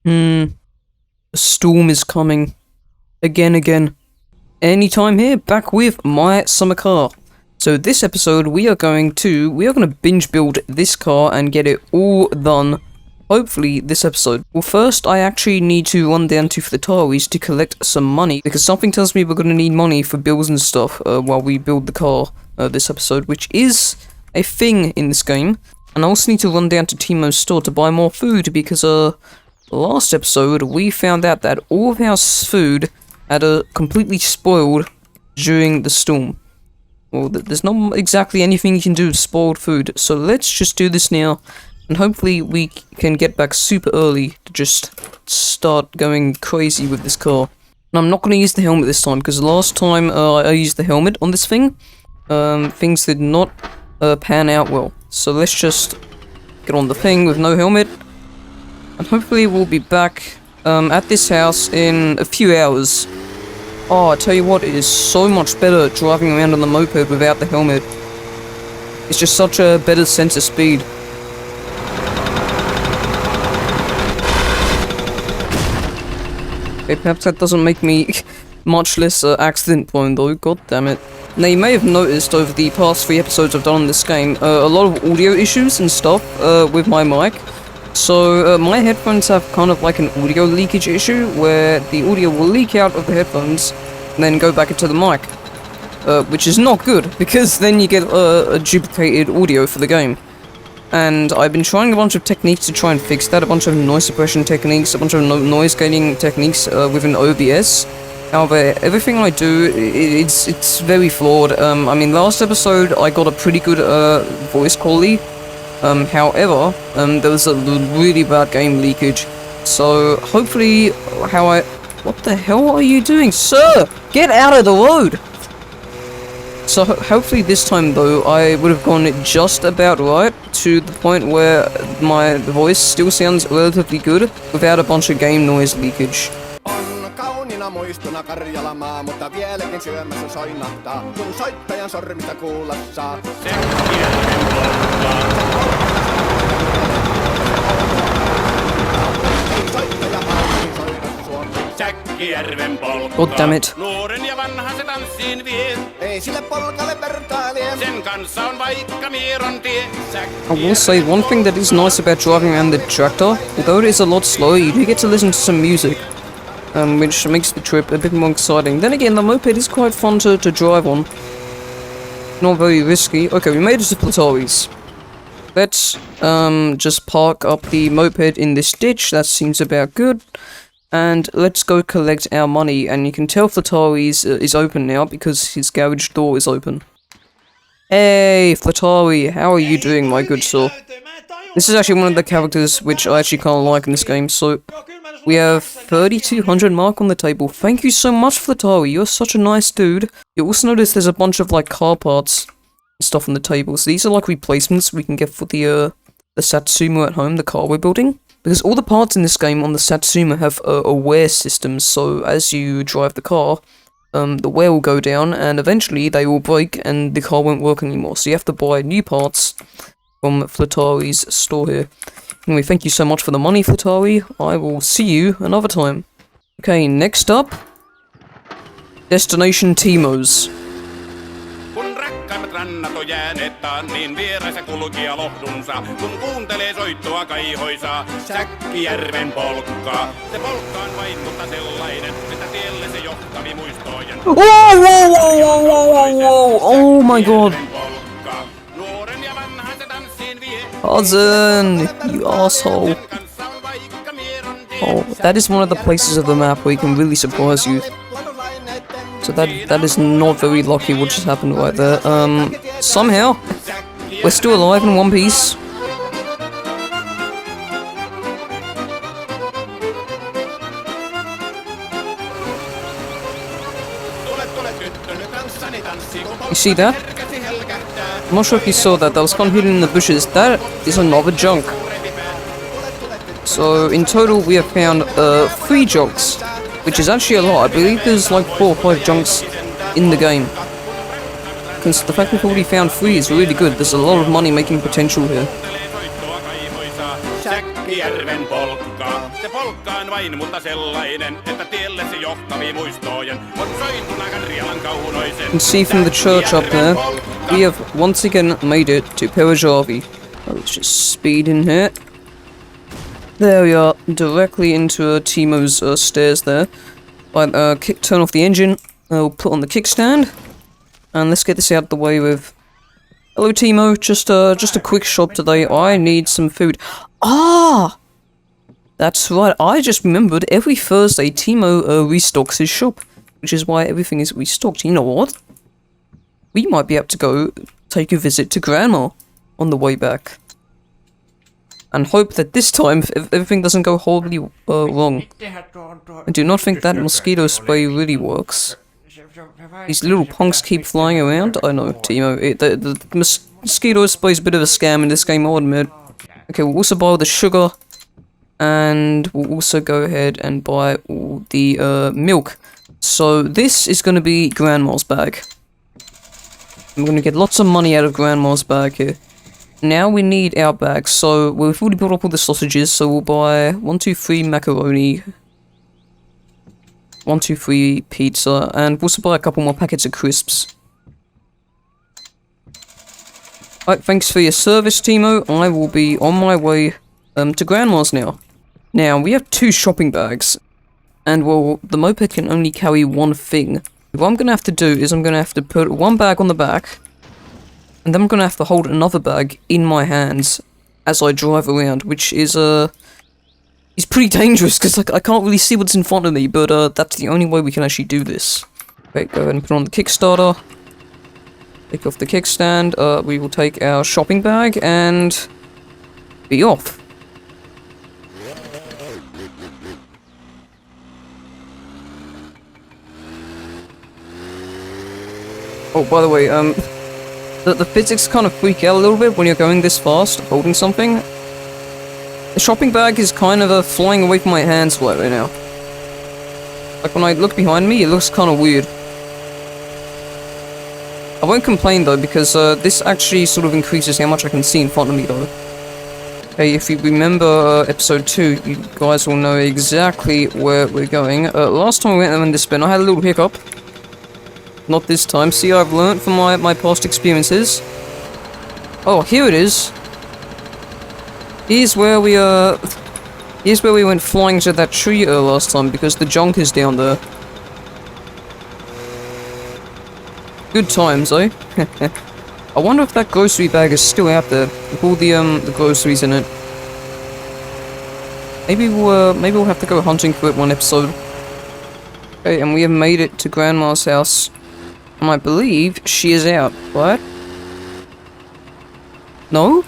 A storm is coming. Again. Anytime here, back with my summer car. So this episode, we are gonna binge build this car and get it all done. Hopefully this episode. Well, first I actually need to run down to Fleetari's to collect some money, because something tells me we're gonna need money for bills and stuff while we build the car this episode, which is a thing in this game. And I also need to run down to Teimo's store to buy more food, because last episode we found out that all of our food had completely spoiled during the storm. Well, there's not exactly anything you can do with spoiled food, so let's just do this now. And hopefully we can get back super early to just start going crazy with this car. And I'm not going to use the helmet this time, because last time I used the helmet on this thing, things did not pan out well. So let's just get on the thing with no helmet. And hopefully we'll be back at this house in a few hours. Oh, I tell you what, it is so much better driving around on the moped without the helmet. It's just such a better sense of speed. Okay, perhaps that doesn't make me much less accident prone though, god damn it. Now you may have noticed over the past 3 episodes I've done on this game, a lot of audio issues and stuff with my mic. So my headphones have kind of like an audio leakage issue, where the audio will leak out of the headphones and then go back into the mic. Which is not good, because then you get a duplicated audio for the game. And I've been trying a bunch of techniques to try and fix that, a bunch of noise suppression techniques, a bunch of noise gaining techniques within OBS. However, everything I do, it's very flawed. I mean, last episode I got a pretty good voice quality. However, there was a really bad game leakage. So hopefully, what the hell are you doing, sir? Get out of the road! So hopefully this time though, I would have gone just about right, to the point where my voice still sounds relatively good, without a bunch of game noise leakage. Muistuna Karjalamaa, mutta vieläkin syömässä soinahtaa, kun soittajan sormista kuulla saa. Säkkijärven polkkaa. God damn it. Nuoren ja vanhan se tanssiin vie. Ei sille polkalle vertailee. Sen kanssa on vaikka mieron tie. I will say one thing that is nice about driving around the tractor, although it is a lot slower, you do get to listen to some music. Which makes the trip a bit more exciting. Then again, the moped is quite fun to drive on. Not very risky. Okay, we made it to Fleetari's. Let's just park up the moped in this ditch. That seems about good. And let's go collect our money. And you can tell Fleetari's is open now because his garage door is open. Hey, Fleetari, how are you doing, my good sir? This is actually one of the characters which I actually kind of like in this game, so we have 3200 mark on the table. Thank you so much, Fleetari, you're such a nice dude. You also notice there's a bunch of like car parts and stuff on the table, so these are like replacements we can get for the Satsuma at home, the car we're building. Because all the parts in this game on the Satsuma have a wear system, so as you drive the car, the wear will go down and eventually they will break and the car won't work anymore, so you have to buy new parts from Fleetari's store here. Anyway, thank you so much for the money, Fleetari. I will see you another time. Okay, next up, Destination Teimo's. Kun rakkaimmat rannat on jääneet taan, niin vierässä kulkija lohdunsa, kun kuuntelee soittoa kaihoisaa, Säkkijärven polkkaa. Se polkka on vain mutta sellainen, että tielle se johtavi muistojen. Oh my god. Cousin, you asshole. Oh, that is one of the places of the map where he can really surprise you. So that is not very lucky what just happened right there. Somehow, we're still alive in one piece. You see that? I'm not sure if you saw that. That was kind of hidden in the bushes. That is another junk. So in total we have found 3 junks, which is actually a lot. I believe there's like 4 or 5 junks in the game. Because the fact we've already found 3 is really good. There's a lot of money making potential here. Säkkijärven polkkaa. Se polkkaan vain, mutta sellainen, että tielle se johtavi muistojen on sointuna Karjalan kaunoisen. You can see from the church up there, we have once again made it to Perajavi. Let's just speed in here. There we are, directly into Teimo's stairs there. Turn off the engine, we'll put on the kickstand, and let's get this out of the way with... Hello Teimo, just a quick shop today. I need some food. Ah! That's right, I just remembered every Thursday Teimo restocks his shop, which is why everything is restocked. You know what? We might be able to go take a visit to Grandma on the way back. And hope that this time everything doesn't go horribly wrong. I do not think that mosquito spray really works. These little punks keep flying around. I know, Teimo. The mosquito spray is a bit of a scam in this game, I'll admit. Okay, we'll also buy all the sugar. And we'll also go ahead and buy all the milk. So this is going to be Grandma's bag. I'm going to get lots of money out of Grandma's bag here. Now we need our bags, so we've already bought up all the sausages, so we'll buy 1, 2, 3 macaroni, 1, 2, 3 pizza, and we'll also buy a couple more packets of crisps. Alright, thanks for your service, Teimo. I will be on my way to Grandma's now. Now, we have 2 shopping bags, and well, the moped can only carry 1 thing. What I'm gonna have to do is I'm gonna have to put 1 bag on the back, and then I'm gonna have to hold another bag in my hands as I drive around, which is pretty dangerous, because like, I can't really see what's in front of me, but that's the only way we can actually do this. Okay, go ahead and put on the Kickstarter. Take off the kickstand, we will take our shopping bag, and be off. Oh, by the way, the physics kind of freak out a little bit when you're going this fast, holding something. The shopping bag is kind of flying away from my hands right now. Like when I look behind me, it looks kind of weird. I won't complain though, because this actually sort of increases how much I can see in front of me though. Okay, if you remember episode 2, you guys will know exactly where we're going. Last time we went there in this bin, I had a little hiccup. Not this time. See, I've learnt from my past experiences. Oh, here it is. Here's where we went flying to that tree last time, because the junk is down there. Good times, eh? I wonder if that grocery bag is still out there, with all the groceries in it. Maybe we'll have to go hunting for it one episode. Okay, and we have made it to Grandma's house. And I believe she is out, right? No?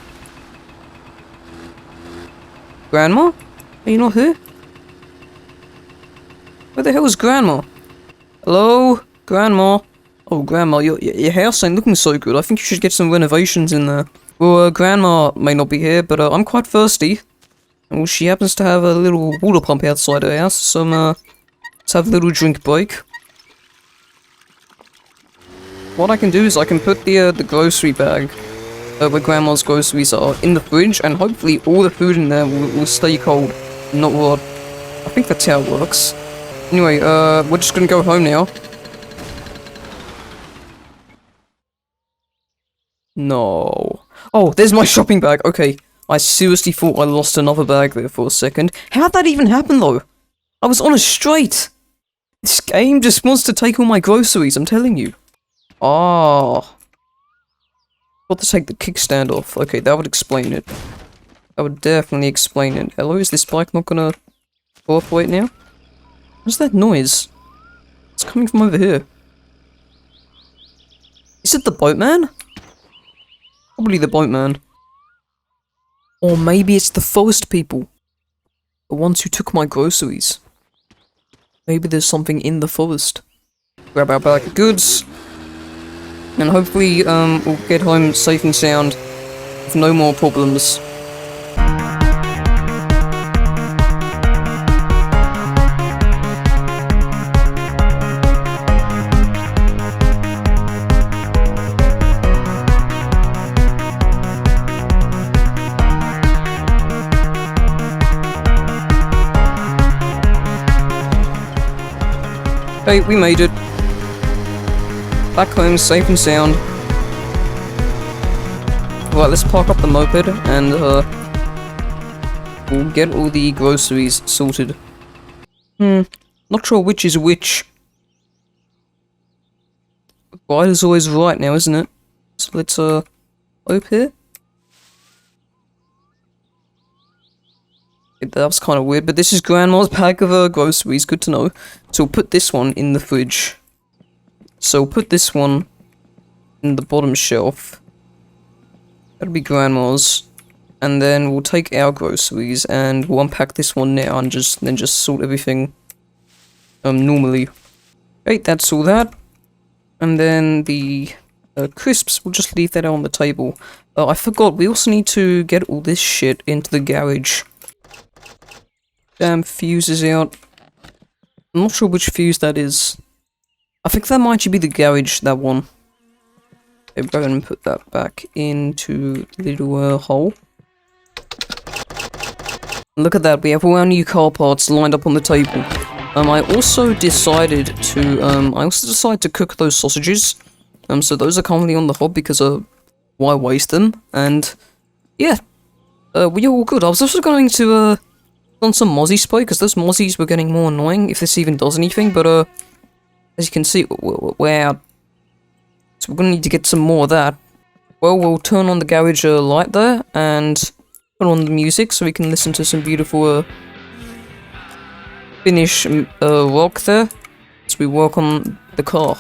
Grandma? Are you not here? Where the hell is Grandma? Hello? Grandma? Oh, Grandma, your house ain't looking so good. I think you should get some renovations in there. Well, Grandma may not be here, but I'm quite thirsty. And well, she happens to have a little water pump outside her house, so let's have a little drink break. What I can do is I can put the grocery bag where Grandma's groceries are in the fridge, and hopefully all the food in there will stay cold, not rot. I think that's how it works. Anyway, we're just gonna go home now. No. Oh, there's my shopping bag. Okay, I seriously thought I lost another bag there for a second. How'd that even happen though? I was on a straight. This game just wants to take all my groceries, I'm telling you. Oh. Got to take the kickstand off. Okay, that would explain it. That would definitely explain it. Hello, is this bike not gonna cooperate now? What's that noise? It's coming from over here. Is it the boatman? Probably the boatman. Or maybe it's the forest people. The ones who took my groceries. Maybe there's something in the forest. Grab our bag of goods. And hopefully, we'll get home safe and sound. With no more problems. Hey, we made it. Back home, safe and sound. Right, let's park up the moped and we'll get all the groceries sorted. Not sure which is which. Right is always right now, isn't it? So let's open here. That was kind of weird, but this is Grandma's pack of groceries, good to know. So we'll put this one in the fridge. So we'll put this one in the bottom shelf. That'll be Grandma's. And then we'll take our groceries and we'll unpack this one now and then just sort everything normally. Okay, that's all that. And then the crisps, we'll just leave that on the table. I forgot, we also need to get all this shit into the garage. Damn fuse is out. I'm not sure which fuse that is. I think that might be the garage, that one. Okay, go ahead and put that back into the little hole. Look at that, we have all our new car parts lined up on the table. I also decided to cook those sausages. So those are currently on the hob because why waste them? And yeah, we're all good. I was also going to on some mozzie spray because those mozzies were getting more annoying if this even does anything. But as you can see, we're out. So we're gonna need to get some more of that. Well, we'll turn on the garage light there and put on the music so we can listen to some beautiful Finnish rock there as we work on the car.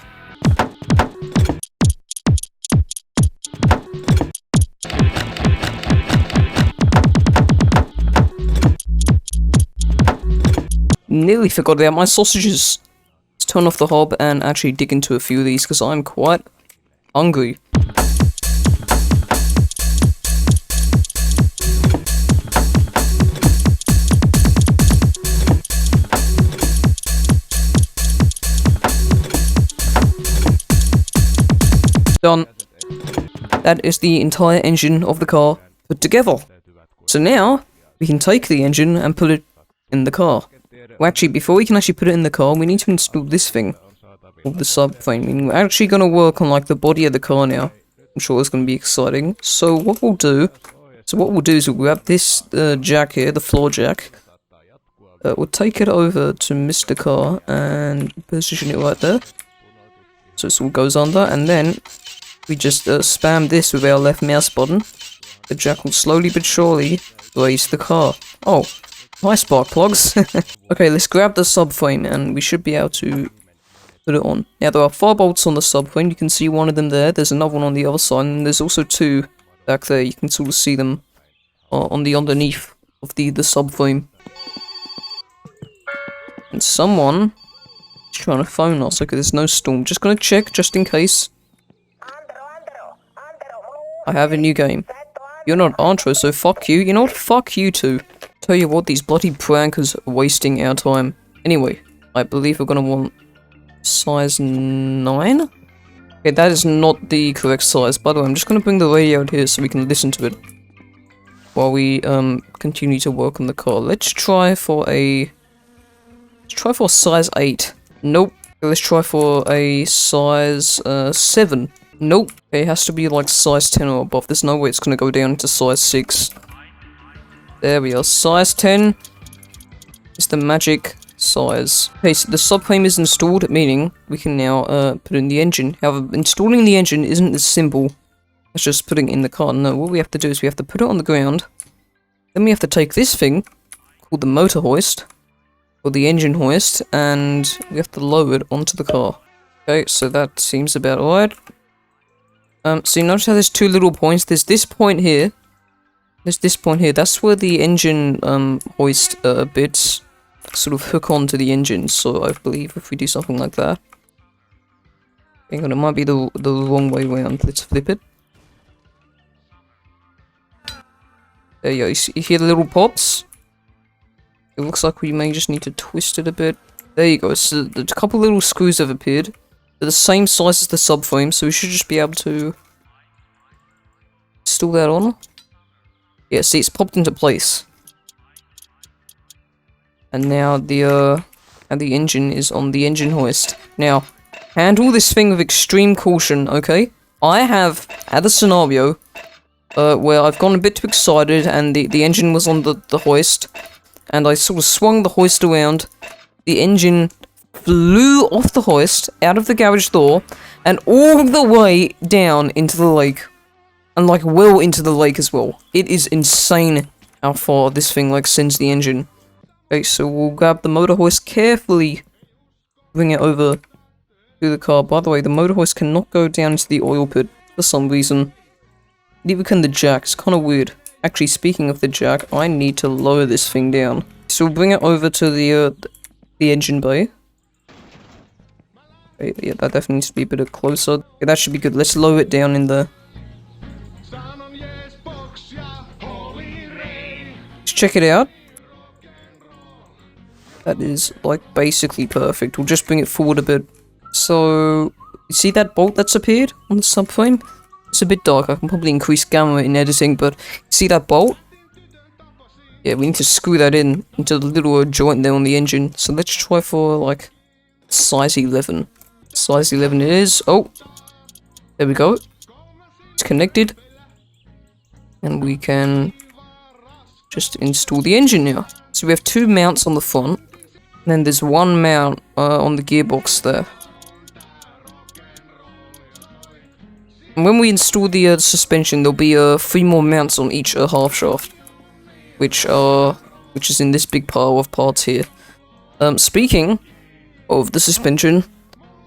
Nearly forgot about my sausages. Let's turn off the hob and actually dig into a few of these because I'm quite hungry. Done. That is the entire engine of the car put together. So now we can take the engine and put it in the car. Well, actually, before we can actually put it in the car, we need to install this thing. Or the subframe. We're actually going to work on like the body of the car now. I'm sure it's going to be exciting. So what we'll do is we'll grab this jack here, the floor jack. We'll take it over to Mr. Car and position it right there. So it all goes under, and then we just spam this with our left mouse button. The jack will slowly but surely raise the car. Oh, hi spark plugs. Okay, let's grab the subframe and we should be able to put it on. Now there are 4 bolts on the subframe, you can see one of them there, there's another one on the other side, and there's also 2 back there, you can sort of see them on the underneath of the subframe. And someone is trying to phone us. Okay, there's no storm, just gonna check just in case. I have a new game. You're not Andro, so fuck you. You know what? Fuck you too. Tell you what, these bloody prankers are wasting our time. Anyway, I believe we're gonna want size 9? Okay, that is not the correct size. By the way, I'm just gonna bring the radio out here so we can listen to it while we continue to work on the car. Let's try for a size 8. Nope. Okay, let's try for a size 7. Nope. Okay, it has to be like size 10 or above. There's no way it's gonna go down to size 6. There we are. Size 10 is the magic size. Okay, so the subframe is installed, meaning we can now put in the engine. However, installing the engine isn't as simple as just putting it in the car. No, what we have to do is we have to put it on the ground. Then we have to take this thing called the motor hoist or the engine hoist, and we have to lower it onto the car. Okay, so that seems about right. So you notice how there's 2 little points. There's this point here. There's this point here. That's where the engine hoist bits sort of hook onto the engine. So I believe if we do something like that, hang on, it might be the wrong way around. Let's flip it. There you go. You hear the little pops? It looks like we may just need to twist it a bit. There you go. So there's a couple little screws have appeared. They're the same size as the subframe, so we should just be able to install that on. Yeah, see, it's popped into place. And now the and the engine is on the engine hoist. Now, handle this thing with extreme caution, okay? I have had a scenario where I've gone a bit too excited and the engine was on the hoist, and I sort of swung the hoist around. The engine flew off the hoist, out of the garage door, and all the way down into the lake. And like well into the lake as well. It is insane how far this thing like sends the engine. Okay, so we'll grab the motor hoist carefully, bring it over to the car. By the way, the motor hoist cannot go down into the oil pit for some reason. Neither can the jack. It's kind of weird. Actually, speaking of the jack, I need to lower this thing down. So we'll bring it over to the engine bay. Okay, yeah, that definitely needs to be a bit closer. Yeah, that should be good. Let's lower it down in there. Let's check it out. That is, like, basically perfect. We'll just bring it forward a bit. So, you see that bolt that's appeared on the subframe? It's a bit dark. I can probably increase gamma in editing, but see that bolt? Yeah, we need to screw that in into the little joint there on the engine. So let's try for, like, size 11. Size 11 it is. Oh! There we go. It's connected. And we can just install the engine now. So we have 2 mounts on the front. And then there's 1 mount on the gearbox there. And when we install the suspension, there'll be 3 more mounts on each half shaft, which is in this big pile of parts here. Speaking of the suspension,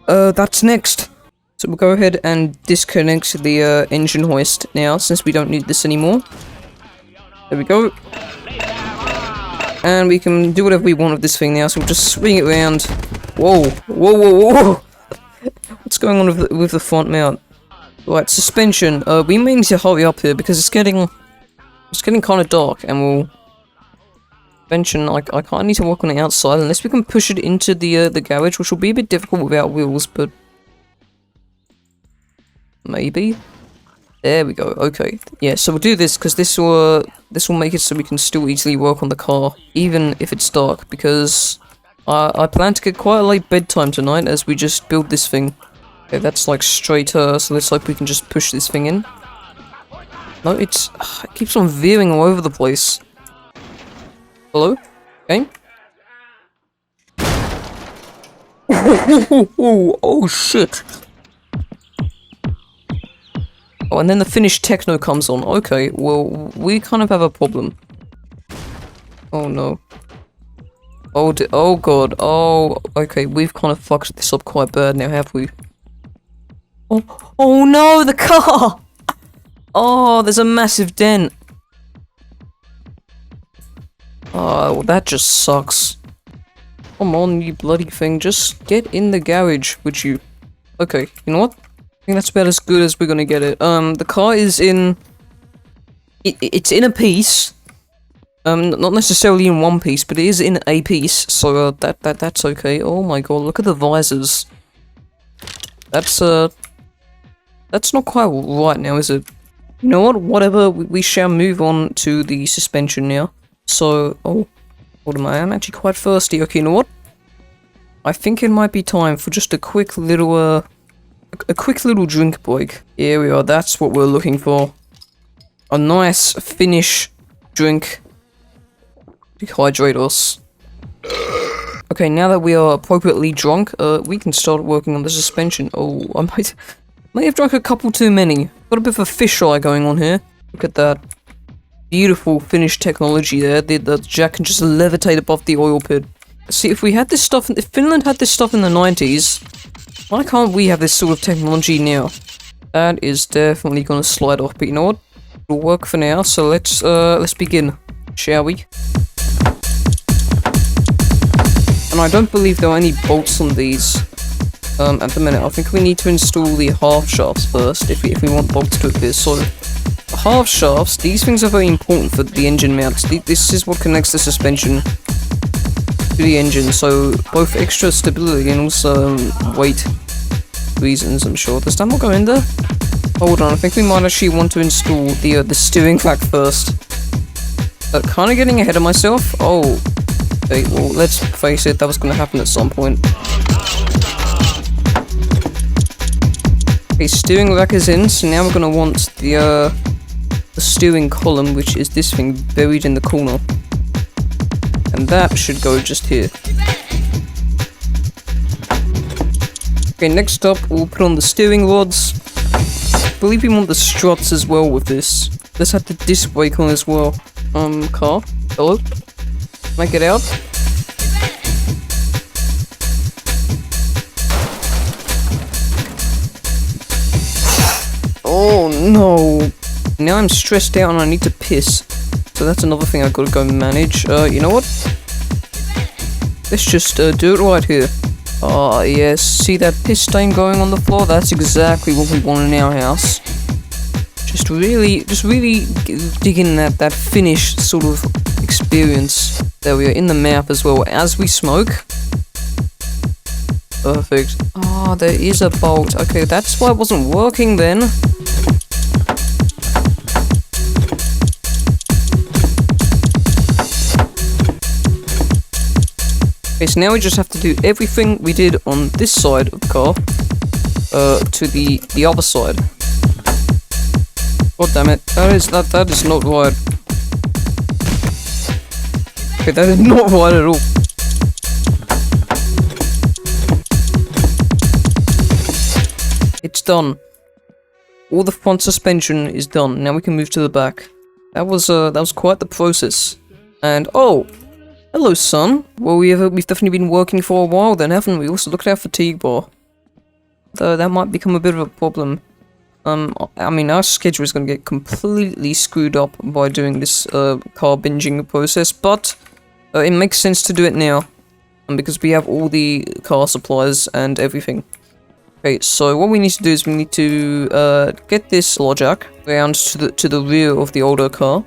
that's next. So we'll go ahead and disconnect the engine hoist now, since we don't need this anymore. There we go. And we can do whatever we want with this thing now, so we'll just swing it around. Whoa, whoa, whoa, whoa! What's going on with the front mount? Right, suspension. We may need to hurry up here because it's getting kind of dark, and we'll suspension. I kind of need to work on the outside unless we can push it into the garage, which will be a bit difficult without wheels, but maybe. There we go. Okay, yeah. So we'll do this because this will make it so we can still easily work on the car, even if it's dark. Because I plan to get quite a late bedtime tonight as we just build this thing. Okay, that's like straight, so let's hope we can just push this thing in. No, it keeps on veering all over the place. Hello? Okay. Oh shit! Oh, and then the finished techno comes on. Okay, well, we kind of have a problem. Oh no. Oh god. Oh, okay, we've kind of fucked this up quite bad now, have we? Oh no, the car! Oh, there's a massive dent. Oh, well, that just sucks. Come on, you bloody thing, just get in the garage, would you? Okay, you know what? I think that's about as good as we're gonna get it. The car is in... It's in a piece. Not necessarily in one piece, but it is in a piece, so, that's okay. Oh my god, look at the visors. That's not quite right now, is it? You know what? Whatever, we shall move on to the suspension now. So, oh, what am I? I'm actually quite thirsty. Okay, you know what? I think it might be time for just a quick little, drink break. Here we are, that's what we're looking for. A nice Finnish drink to hydrate us. Okay, now that we are appropriately drunk, we can start working on the suspension. Oh, I might have drunk a couple too many. Got a bit of a fisheye going on here. Look at that. Beautiful Finnish technology there. The jack can just levitate above the oil pit. See, if we had this stuff, if Finland had this stuff in the 90s, why can't we have this sort of technology now? That is definitely gonna slide off, but you know what? It'll work for now, so let's begin, shall we? And I don't believe there are any bolts on these at the minute. I think we need to install the half shafts first if we want bolts to appear. So, half shafts, these things are very important for the engine mounts. This is what connects the suspension to the engine, so both extra stability and also weight reasons, I'm sure. Does that not go in there? Hold on, I think we might actually want to install the steering rack first. Kind of getting ahead of myself. Oh, Okay, well, let's face it, that was gonna happen at some point. Okay, steering rack is in, so now we're gonna want the steering column, which is this thing buried in the corner. And that should go just here. Okay, next up, we'll put on the steering rods. I believe we want the struts as well with this. Let's have the disc brake on as well. Car? Hello? Can I get out? Oh no! Now I'm stressed out and I need to piss. So that's another thing I've got to go manage. You know what? Let's just do it right here. Ah, yes. See that piss stain going on the floor? That's exactly what we want in our house. Just really dig in that finished sort of experience. There we are, in the mouth as well, as we smoke. Perfect. Ah, there is a bolt. Okay, that's why it wasn't working then. Okay, so now we just have to do everything we did on this side of the car, to the other side. God damn it, that is not right. Okay, that is not right at all. It's done. All the front suspension is done. Now we can move to the back. That was quite the process. And oh, hello, son. Well, we've definitely been working for a while then, haven't we? Also, look at our fatigue bar. Though that might become a bit of a problem. I mean, our schedule is going to get completely screwed up by doing this car binging process, but it makes sense to do it now, because we have all the car supplies and everything. Okay, so what we need to do is we need to get this law jack around to the rear of the older car.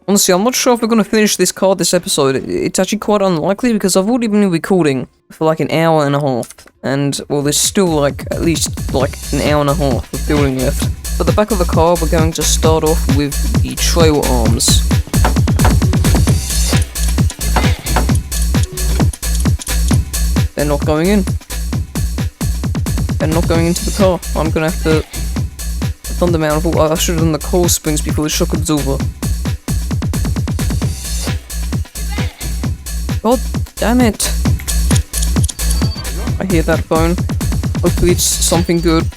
Honestly, I'm not sure if we're going to finish this car this episode. It's actually quite unlikely because I've already been recording for like an hour and a half. And, well, there's still like at least like an hour and a half of building left. For the back of the car, we're going to start off with the trail arms. They're not going in. They're not going into the car. I'm going to have to... I've done the manifold. I should have done the coil springs before the shock absorber. God damn it. I hear that phone. Hopefully it's something good.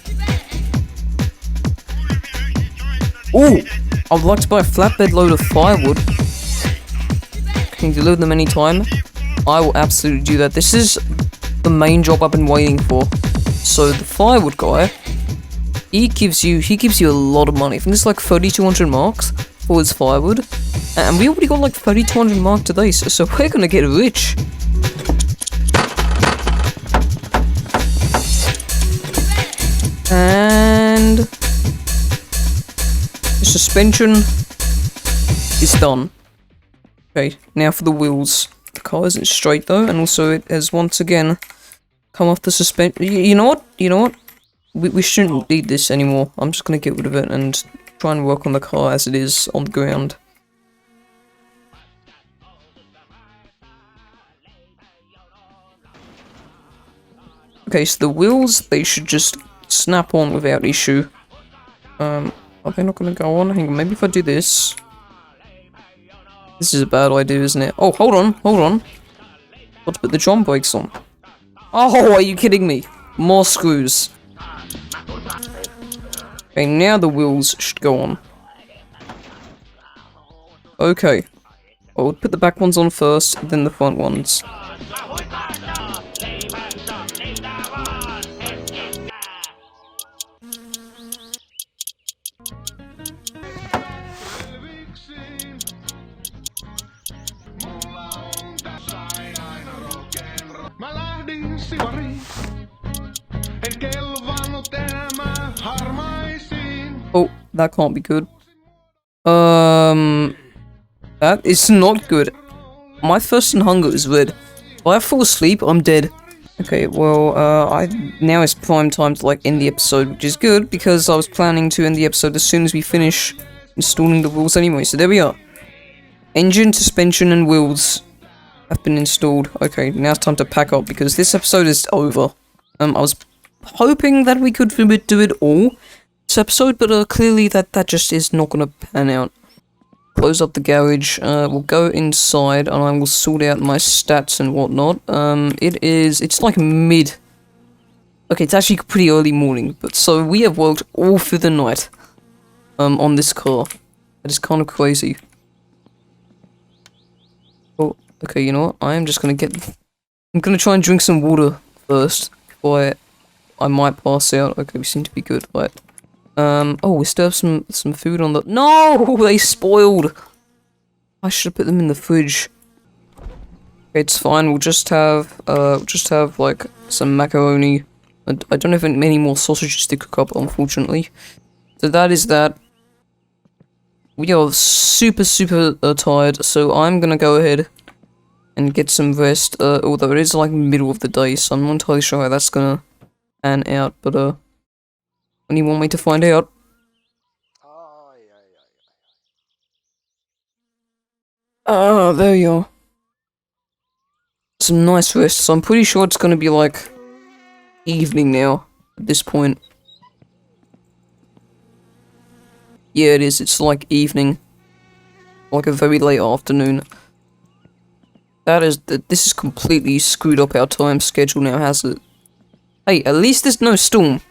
Ooh! I would like to buy a flatbed load of firewood. Can you deliver them anytime? I will absolutely do that. This is the main job I've been waiting for. So the firewood guy, he gives you a lot of money. I think it's like 3,200 marks for his firewood. And we already got like 3,200 marks today, so we're gonna get rich. And the suspension is done. Okay, now for the wheels. The car isn't straight though, and also it has once again come off the suspension. You know what? We shouldn't need this anymore. I'm just gonna get rid of it and try and work on the car as it is on the ground. Okay, so the wheels, they should just snap on without issue. Are they not gonna go on? Hang on, maybe if I do this. This is a bad idea, isn't it? Oh, hold on. Got to put the drum brakes on. Oh, are you kidding me? More screws. Okay, now the wheels should go on. Okay. I'll put the back ones on first, then the front ones. Oh, that can't be good. That is not good. My thirst and hunger is red. If I fall asleep, I'm dead. Okay, well, now it's prime time to, like, end the episode, which is good, because I was planning to end the episode as soon as we finish installing the wheels anyway, so there we are. Engine, suspension, and wheels. have been installed. Okay, now it's time to pack up because this episode is over. I was hoping that we could do it all this episode, but clearly that just is not gonna pan out. Close up the garage. We'll go inside and I will sort out my stats and whatnot. It's like mid. Okay, it's actually pretty early morning, but so we have worked all through the night. On this car. That is kind of crazy. Oh, okay, you know what? I'm gonna try and drink some water first before I might pass out. Okay, we seem to be good, right? Oh, we still have some food on the— No! They spoiled! I should have put them in the fridge. Okay, it's fine, we'll just have, like, some macaroni. I don't have many more sausages to cook up, unfortunately. So that is that. We are super tired, so I'm gonna go ahead and get some rest, although it is like middle of the day, so I'm not entirely sure how that's gonna pan out, but when you want me to find out? Ah, there you are. Some nice rest, so I'm pretty sure it's gonna be like evening now, at this point. Yeah, it is, it's like evening. Like a very late afternoon. This is completely screwed up our time schedule now, hasn't it? Hey, at least there's no storm.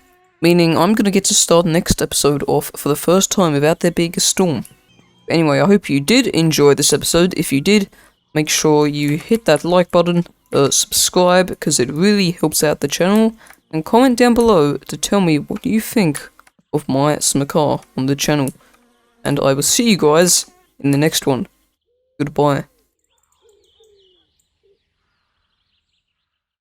Meaning I'm gonna get to start next episode off for the first time without there being a storm. Anyway, I hope you did enjoy this episode. If you did, make sure you hit that like button, subscribe, because it really helps out the channel, and comment down below to tell me what you think of my smakar on the channel. And I will see you guys in the next one. Goodbye.